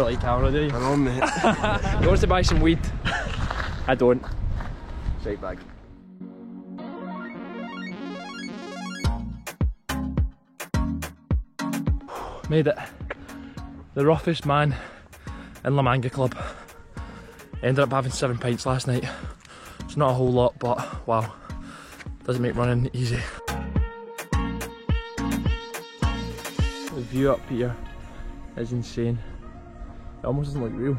Like camera, do you? I know, mate. He wants to buy some weed. I don't. Shake bag. Made it. The roughest man in La Manga Club. Ended up having 7 pints last night. It's not a whole lot, but wow, doesn't make running easy. The view up here is insane. It almost doesn't look real.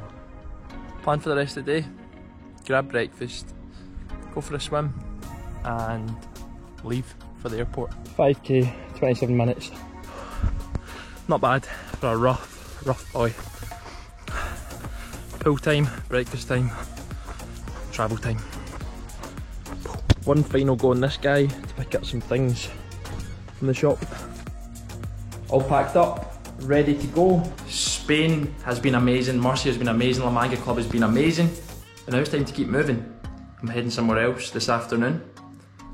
Plan for the rest of the day, grab breakfast, go for a swim and leave for the airport. 5k, 27 minutes. Not bad for a rough boy. Pool time, breakfast time, travel time. One final go on this guy to pick up some things from the shop. All packed up, ready to go. Spain has been amazing, Murcia has been amazing, La Manga Club has been amazing. But now it's time to keep moving. I'm heading somewhere else this afternoon,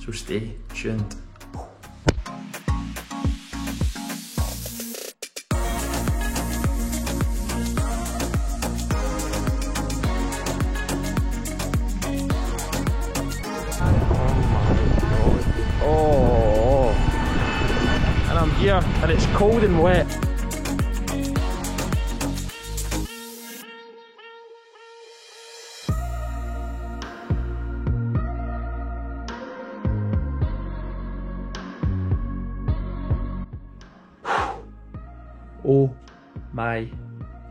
so stay tuned. Oh, and I'm here and it's cold and wet. Oh my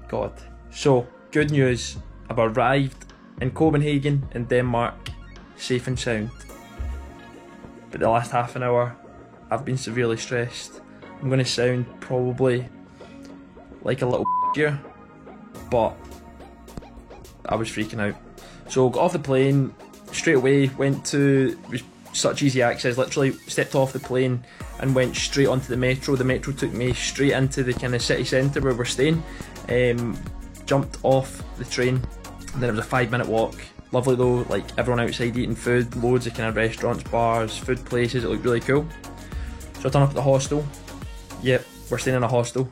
god. So, good news. I've arrived in Copenhagen in Denmark, safe and sound. But the last half an hour, I've been severely stressed. I'm going to sound probably like a little here, but I was freaking out. So got off the plane, straight away went to, it was such easy access, literally stepped off the plane and went straight onto the metro. The metro took me straight into the kind of city centre where we're staying. Jumped off the train and then it was a 5-minute walk. Lovely though, like everyone outside eating food, loads of kind of restaurants, bars, food places, it looked really cool. So I turned up at the hostel. Yep, we're staying in a hostel.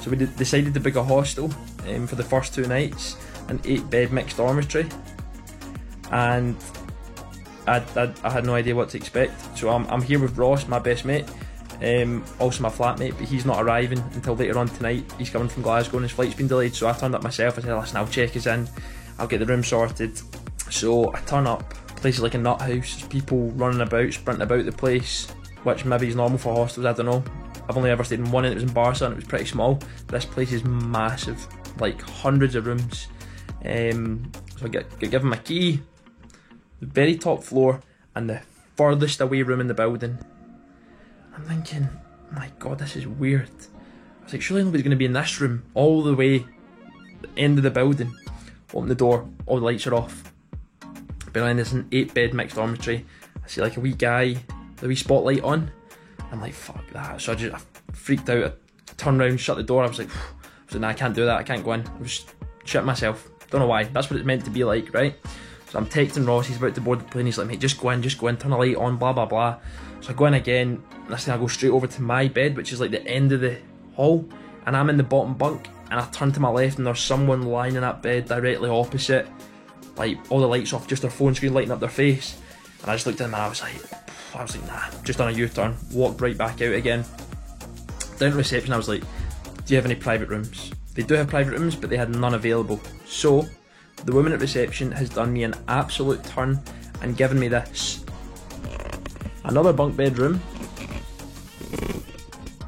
So we decided to book a hostel for the first 2 nights, an 8-bed mixed dormitory. And I had no idea what to expect. So I'm here with Ross, my best mate, also my flatmate, but he's not arriving until later on tonight. He's coming from Glasgow and his flight's been delayed, so I turned up myself. I said, listen, I'll check us in, I'll get the room sorted. So I turn up, the place is like a nut house, there's people running about, sprinting about the place, which maybe is normal for hostels, I don't know. I've only ever stayed in one and it was in Barca and it was pretty small. This place is massive, like hundreds of rooms. So I get given my key, the very top floor and the furthest away room in the building. I'm thinking, my god, this is weird. I was like, surely nobody's going to be in this room all the way the end of the building. Open the door, all the lights are off. Behind this, an 8-bed mixed dormitory. I see like a wee guy, the wee spotlight on. I'm like, fuck that. So I freaked out. I turned around, shut the door. I was like, nah, I can't do that. I can't go in. I was shitting myself. Don't know why. That's what it's meant to be like, right? So I'm texting Ross. He's about to board the plane. He's like, mate, just go in, turn the light on, blah, blah, blah. So I go in again. This thing, I go straight over to my bed, which is like the end of the hall. And I'm in the bottom bunk. And I turn to my left and there's someone lying in that bed directly opposite. Like, all the lights off, just their phone screen lighting up their face. And I just looked at him and I was like, nah, just done a U-turn, walked right back out again. Down to reception, I was like, do you have any private rooms? They do have private rooms, but they had none available. So, the woman at reception has done me an absolute turn and given me this. Another bunk bedroom,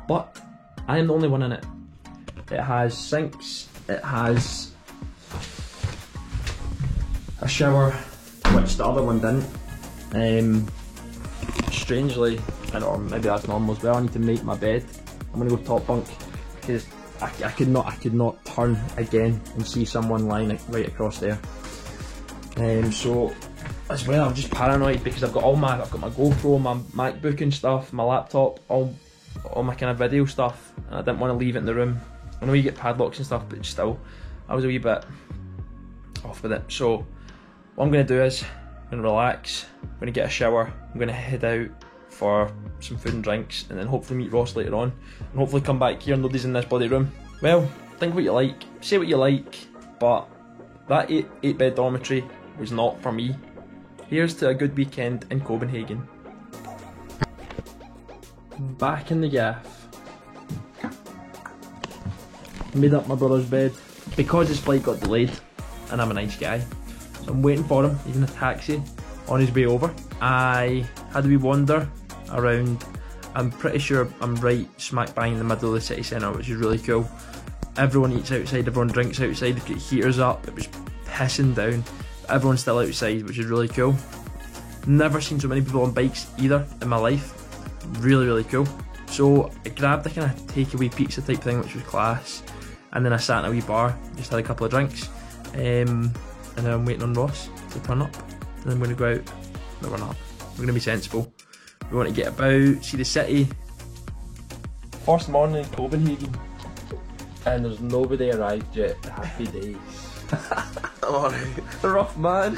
but I am the only one in it. It has sinks, it has a shower, which the other one didn't. Strangely, or maybe that's normal as well, I need to make my bed. I'm gonna go top bunk because I could not turn again and see someone lying right across there. So as well, I'm just paranoid because I've got my GoPro, my MacBook and stuff, my laptop, all my kind of video stuff, and I didn't want to leave it in the room. I know you get padlocks and stuff, but still, I was a wee bit off with it. So what I'm going to do is, I'm going to relax, I'm going to get a shower, I'm going to head out for some food and drinks, and then hopefully meet Ross later on, and hopefully come back here and nobody's in this bloody room. Well, think what you like, say what you like, but that 8-bed dormitory was not for me. Here's to a good weekend in Copenhagen. Back in the gaff. Made up my brother's bed. Because his flight got delayed, and I'm a nice guy, so I'm waiting for him. He's in a taxi on his way over. I had a wee wander around. I'm pretty sure I'm right smack bang in the middle of the city centre, which is really cool. Everyone eats outside, everyone drinks outside, they've got heaters up, it was pissing down. But everyone's still outside, which is really cool. Never seen so many people on bikes either in my life. Really, really cool. So I grabbed a kind of takeaway pizza type thing, which was class. And then I sat in a wee bar, just had a couple of drinks. And then I'm waiting on Ross to turn up. And then I'm going to go out. No, we're not. We're going to be sensible. We want to get about, see the city. First morning in Copenhagen. And there's nobody arrived yet. Happy days. I'm alright. Rough man.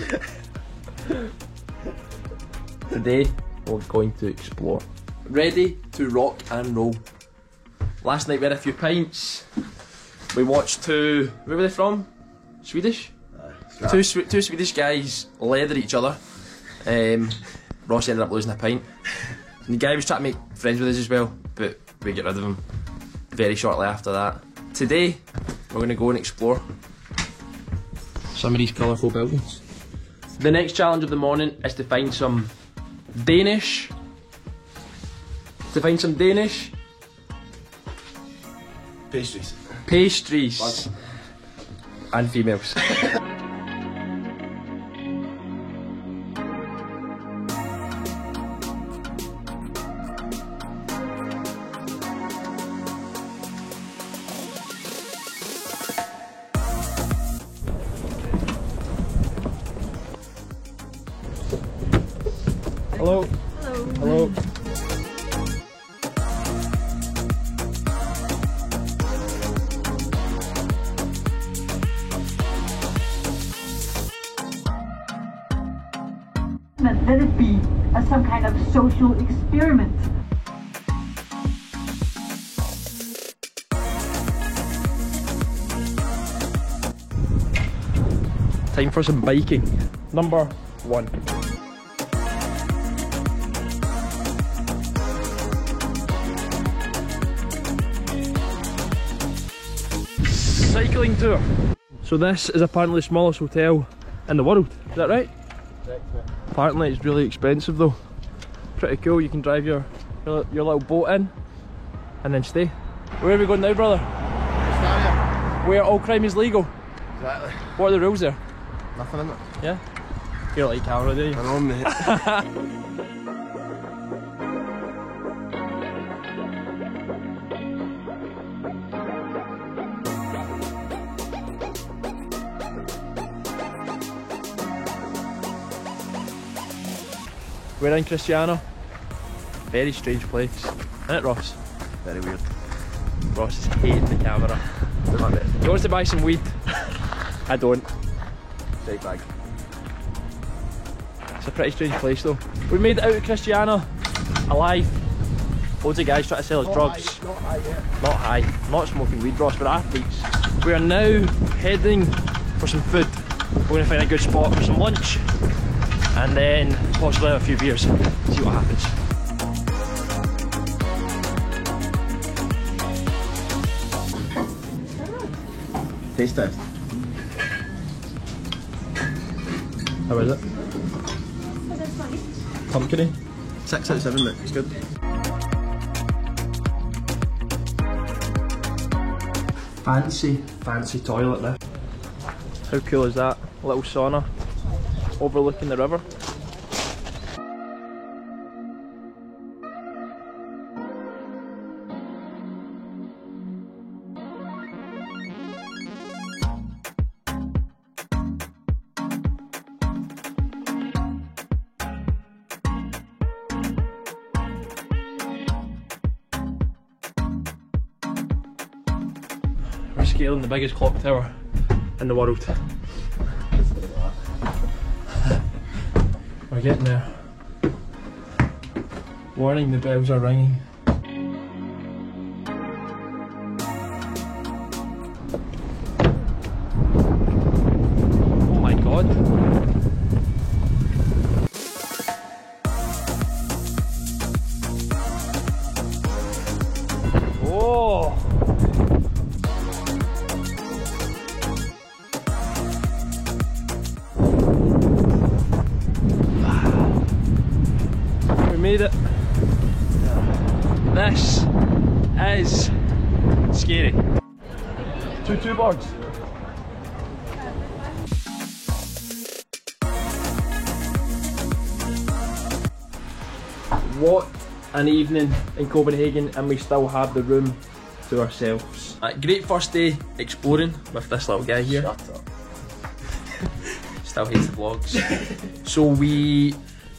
Today, we're going to explore. Ready to rock and roll. Last night we had a few pints. We watched two, where were they from? Swedish? Two Swedish guys leather each other. Ross ended up losing a pint. And the guy was trying to make friends with us as well, but we get rid of him very shortly after that. Today, we're going to go and explore some of these colourful buildings. The next challenge of the morning is to find some Danish. Pastries. Pastries. And females. Hello. Hello. Hello. Let it be as some kind of social experiment. Time for some biking. Number 1. Cycling tour. So this is apparently the smallest hotel in the world. Is that right? Apparently it's really expensive though. Pretty cool, you can drive your little boat in and then stay. Where are we going now, brother? Australia. Where all crime is legal. Exactly. What are the rules there? Nothing in it. Yeah? You're like camera, do you? I know, mate. We're in Cristiano. Very strange place. Isn't it, Ross? Very weird. Ross is hating the camera. He wants to buy some weed. I don't. Shake bag. It's a pretty strange place though. We made it out of Cristiano alive. Loads of guys trying to sell us drugs. Not high yet. Not high. Not smoking weed, Ross, we're athletes. We are now heading for some food. We're going to find a good spot for some lunch. And then possibly have a few beers. See what happens. Taste test. How is it? Pumpkin-y? 6 out of 7, mate. It's good. Fancy toilet now. How cool is that? A little sauna overlooking the river. We're scaling the biggest clock tower in the world. We're getting there. Warning, the bells are ringing. made it. This is scary. Two boards. What an evening in Copenhagen, and we still have the room to ourselves. Great first day exploring with this little guy here. Shut up. Still hates the vlogs. So we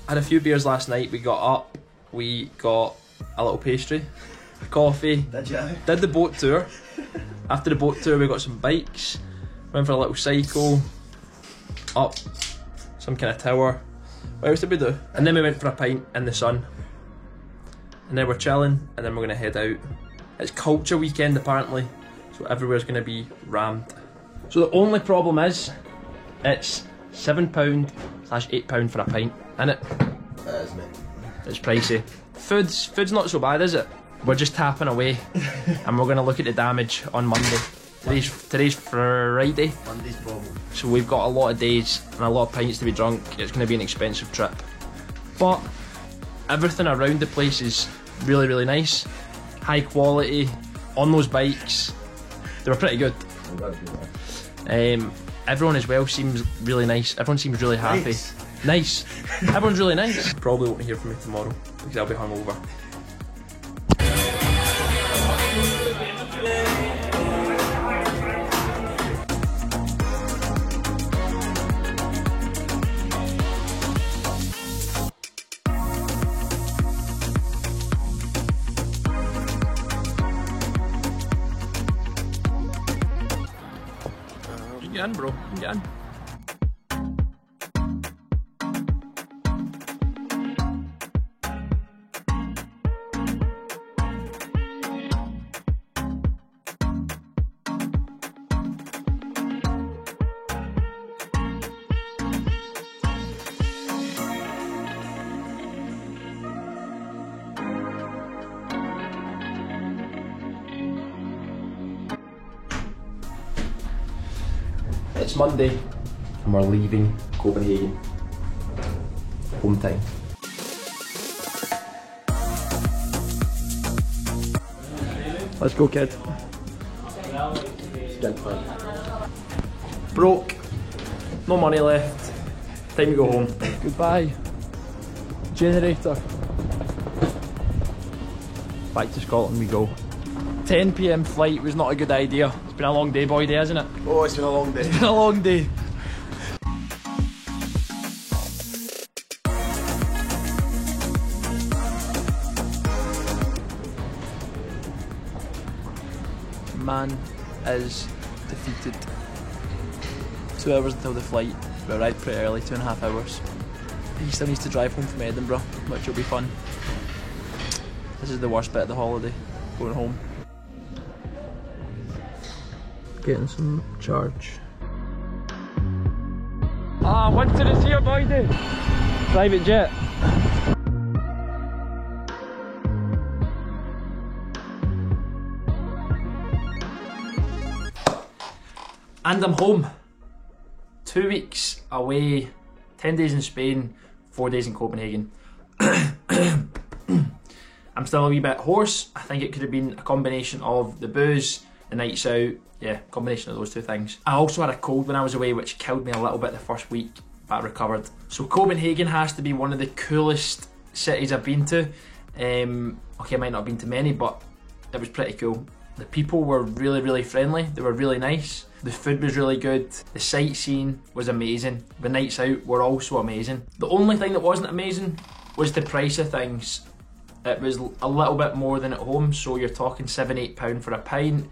had a few beers last night, we got up, we got a little pastry, coffee, Did you? did the boat tour. After the boat tour we got some bikes, went for a little cycle, up some kind of tower. What else did we do? And then we went for a pint in the sun. And then we're chilling, and then we're gonna head out. It's culture weekend apparently, so everywhere's gonna be rammed. So the only problem is, it's £7/8 for a pint, innit? That is me. It's pricey. Food's not so bad, is it? We're just tapping away, and we're gonna look at the damage on Monday. Today's Friday, Monday's problem. so we've got a lot of days and a lot of pints to be drunk. It's gonna be an expensive trip, but everything around the place is really, really nice. High quality, on those bikes. They were pretty good. I'm glad to do that. Everyone as well seems really nice. Everyone seems really happy. Nice. Everyone's really nice. Probably won't hear from me tomorrow because I'll be hungover. Get in, bro. Get in. It's Monday and we're leaving Copenhagen. Home time. Let's go, kid. Broke. No money left. Time to go home. Goodbye. Generator. Back to Scotland we go. 10 PM flight was not a good idea. It's been a long day, boy, hasn't it? Oh, it's been a long day. It's been a long day. Man is defeated. 2 hours until the flight. We arrived pretty early, 2.5 hours. He still needs to drive home from Edinburgh, which will be fun. This is the worst bit of the holiday, going home. Getting some charge. Winter is here, boy. Private jet. And I'm home. 2 weeks away, 10 days in Spain, 4 days in Copenhagen. I'm still a wee bit hoarse. I think it could have been a combination of the booze, the nights out, yeah, combination of those two things. I also had a cold when I was away, which killed me a little bit the first week, but I recovered. So Copenhagen has to be one of the coolest cities I've been to. Okay, I might not have been to many, but it was pretty cool. The people were really, really friendly. They were really nice. The food was really good. The sightseeing was amazing. The nights out were also amazing. The only thing that wasn't amazing was the price of things. It was a little bit more than at home, so you're talking £7–8 for a pint.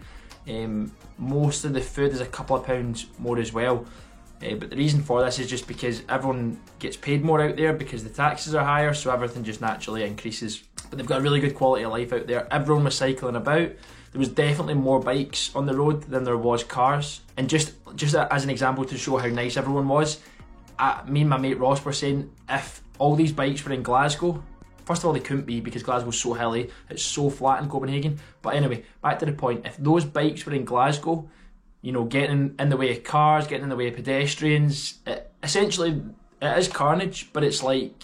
Most of the food is a couple of pounds more as well. But the reason for this is just because everyone gets paid more out there because the taxes are higher, so everything just naturally increases. But they've got a really good quality of life out there. Everyone was cycling about. There was definitely more bikes on the road than there was cars. And just as an example to show how nice everyone was, me and my mate Ross were saying if all these bikes were in Glasgow, first of all they couldn't be because Glasgow's so hilly, it's so flat in Copenhagen. But anyway, back to the point, if those bikes were in Glasgow, you know, getting in the way of cars, getting in the way of pedestrians, essentially it is carnage, but it's like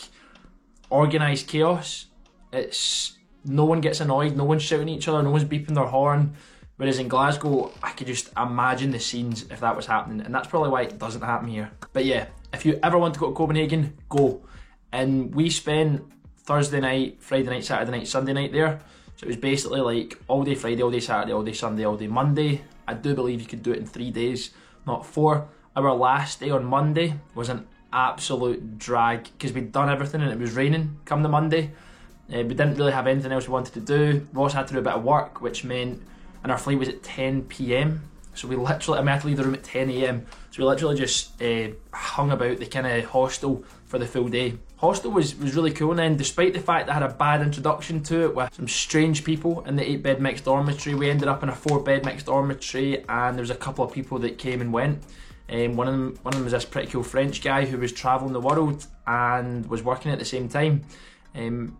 organised chaos. It's no one gets annoyed, no one's shouting at each other, no one's beeping their horn. Whereas in Glasgow, I could just imagine the scenes if that was happening, and that's probably why it doesn't happen here. But yeah, if you ever want to go to Copenhagen, go. And we spent Thursday night, Friday night, Saturday night, Sunday night there. So it was basically like all day Friday, all day Saturday, all day Sunday, all day Monday. I do believe you could do it in 3 days, not 4. Our last day on Monday was an absolute drag because we'd done everything and it was raining come the Monday. We didn't really have anything else we wanted to do. Ross had to do a bit of work, which meant, and our flight was at 10 PM. So we literally, I had to leave the room at 10 AM. So we literally just hung about the kind of hostel for the full day. Hostel was really cool, and then despite the fact that I had a bad introduction to it with some strange people in the 8-bed mixed dormitory, we ended up in a 4-bed mixed dormitory, and there was a couple of people that came and went. One of them was this pretty cool French guy who was travelling the world and was working at the same time.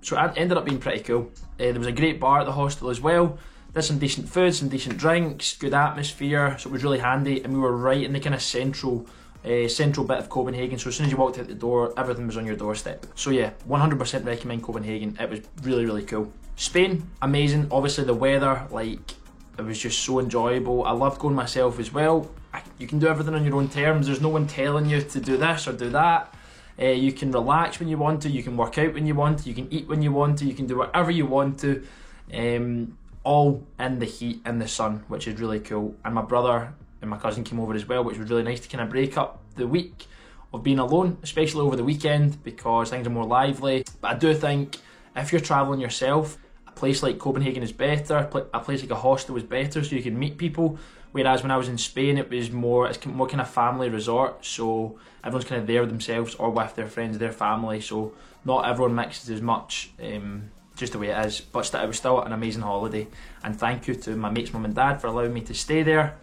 So it ended up being pretty cool. There was a great bar at the hostel as well. Did some decent food, some decent drinks, good atmosphere, so it was really handy, and we were right in the kind of central bit of Copenhagen, so as soon as you walked out the door, everything was on your doorstep. So yeah, 100% recommend Copenhagen. It was really cool. Spain, amazing. Obviously the weather, like, it was just so enjoyable. I loved going myself as well. You can do everything on your own terms. There's no one telling you to do this or do that. You can relax when you want to, you can work out when you want to, you can eat when you want to, you can do whatever you want to. All in the heat, in the sun, which is really cool. And my brother and my cousin came over as well, which was really nice to kind of break up the week of being alone, especially over the weekend, because things are more lively. But I do think if you're travelling yourself, a place like Copenhagen is better, a place like a hostel is better, so you can meet people. Whereas when I was in Spain, it's more kind of family resort, so everyone's kind of there themselves or with their friends, their family, so not everyone mixes as much. Just the way it is, but it was still an amazing holiday, and thank you to my mate's mum and dad for allowing me to stay there.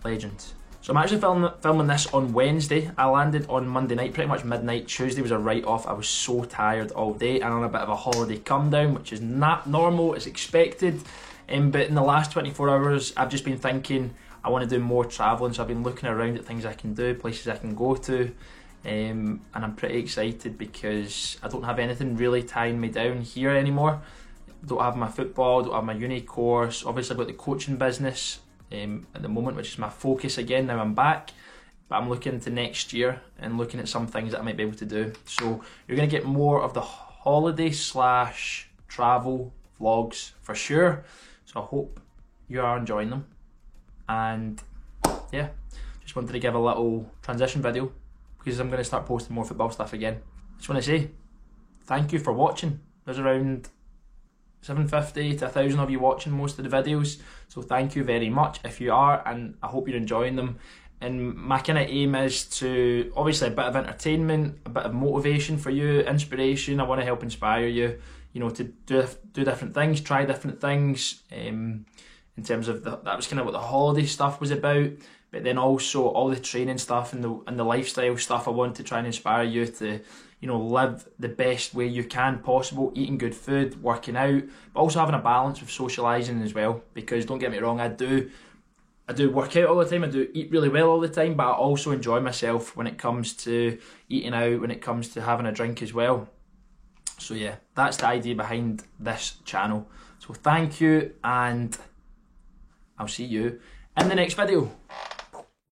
Legends. So I'm actually filming this on Wednesday. I landed on Monday night, pretty much midnight. Tuesday was a write-off. I was so tired all day and on a bit of a holiday come down, which is not normal, it's expected. But in the last 24 hours, I've just been thinking I want to do more travelling, so I've been looking around at things I can do, places I can go to. And I'm pretty excited because I don't have anything really tying me down here anymore. Don't have my football, don't have my uni course. Obviously I've got the coaching business at the moment, which is my focus again now I'm back. But I'm looking into next year and looking at some things that I might be able to do. So you're going to get more of the holiday / travel vlogs for sure. So I hope you are enjoying them. And yeah, just wanted to give a little transition video, because I'm going to start posting more football stuff again. Just want to say thank you for watching. There's around 750 to 1,000 of you watching most of the videos, so thank you very much if you are, and I hope you're enjoying them. And my kind of aim is to, obviously, a bit of entertainment, a bit of motivation for you, inspiration. I want to help inspire you, you know, to do different things, try different things. In terms of that was kind of what the holiday stuff was about. But then also all the training stuff and the lifestyle stuff, I want to try and inspire you to, you know, live the best way you can possible, eating good food, working out, but also having a balance with socialising as well. Because don't get me wrong, I do work out all the time, I do eat really well all the time, but I also enjoy myself when it comes to eating out, when it comes to having a drink as well. So yeah, that's the idea behind this channel. So thank you, and I'll see you in the next video.